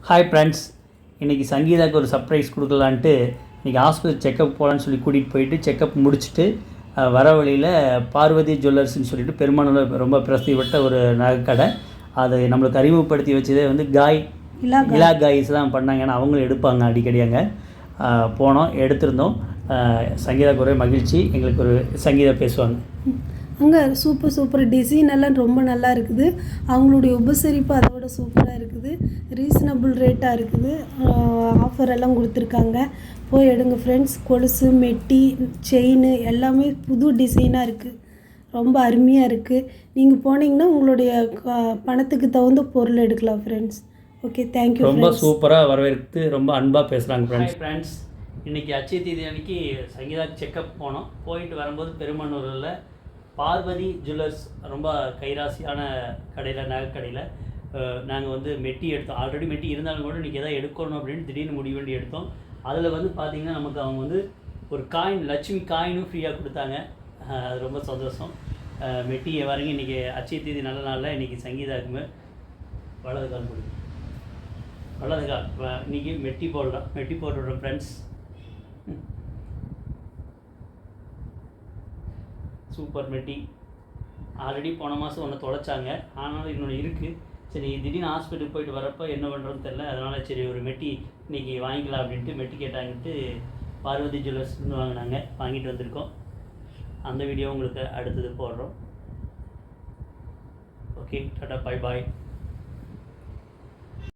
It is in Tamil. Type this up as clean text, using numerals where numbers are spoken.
ஹாய் ஃப்ரெண்ட்ஸ், இன்றைக்கி சங்கீதாவுக்கு ஒரு சர்ப்ரைஸ் கொடுக்கலான்ட்டு இன்றைக்கி ஹாஸ்பிட்டல் செக்கப் போகலான்னு சொல்லி கூட்டிகிட்டு போயிட்டு செக்கப் முடிச்சுட்டு வர வழியில் பார்வதி ஜுவல்லர்ஸ்ன்னு சொல்லிட்டு பெருமானூரில் ரொம்ப பிரசித்தி பெற்ற ஒரு நகைக்கடை. அதை நம்மளுக்கு அறிமுகப்படுத்தி வச்சதே வந்து இலா காய்ஸ் தான் பண்ணாங்க. ஏன்னா அவங்களும் எடுப்பாங்க அடிக்கடி. அங்கே போனோம், எடுத்திருந்தோம். சங்கீதாவுக்கு ஒரே மகிழ்ச்சி. எங்களுக்கு ஒரு சங்கீதா பேசுவாங்க. அங்கே சூப்பர் டிசைன் எல்லாம் ரொம்ப நல்லா இருக்குது. அவங்களுடைய உபசரிப்பு அதோட சூப்பராக இருக்குது. ரீசனபிள் ரேட்டாக இருக்குது. ஆஃபர் எல்லாம் கொடுத்துருக்காங்க. போய் எடுங்க ஃப்ரெண்ட்ஸ். கொலுசு, மெட்டி, செயின் எல்லாமே புது டிசைனாக இருக்குது. ரொம்ப அருமையாக இருக்குது. நீங்கள் போனீங்கன்னா உங்களுடைய பணத்துக்கு தகுந்த பொருள் எடுக்கலாம் ஃப்ரெண்ட்ஸ். Okay, thank you. ரொம்ப சூப்பராக வரவேற்று ரொம்ப அன்பாக பேசுகிறாங்க ஃப்ரெண்ட்ஸ். இன்றைக்கி அச்சய தீதி அன்றைக்கி சங்கீதா செக்கப் போனோம். போயிட்டு வரும்போது பெருமானூரில் பார்வதி ஜுவல்லர்ஸ் ரொம்ப கைராசியான கடையில், நகைக்கடையில் நாங்கள் வந்து மெட்டி எடுத்தோம். ஆல்ரெடி மெட்டி இருந்தாலும் கூட இன்றைக்கி எதாவது எடுக்கணும் அப்படின்னு திடீர்னு முடிவு பண்ணி எடுத்தோம். அதில் வந்து பார்த்திங்கன்னா நமக்கு அவங்க வந்து ஒரு காயின், லட்சுமி காயினும் ஃப்ரீயாக கொடுத்தாங்க. அது ரொம்ப சந்தோஷம். மெட்டி வரைக்கும் இன்றைக்கி அச்சய தீதி நல்ல நாளில் இன்றைக்கி சங்கீதாக்குமே வலது கால் கொடுக்கும். வலது கால் இன்றைக்கி மெட்டி போடுறோம் ஃப்ரெண்ட்ஸ். சூப்பர் மெட்டி. ஆல்ரெடி போன மாதம் ஒன்று தொலைச்சாங்க, ஆனாலும் இன்னொன்று இருக்குது. சரி, திடீர்னு ஹாஸ்பிட்டலுக்கு போயிட்டு வரப்போ என்ன பண்ணுறோன்னு தெரில. அதனால் சரி ஒரு மெட்டி இன்றைக்கி வாங்கிக்கலாம் அப்படின்ட்டு மெட்டி கேட்டாங்கன்ட்டு பார்வதி ஜுவல்லர்ஸ்லேருந்து வாங்கிட்டு வந்திருக்கோம். அந்த வீடியோ உங்களுக்கு அடுத்தது போடுறோம். ஓகே, டாடா, பாய்.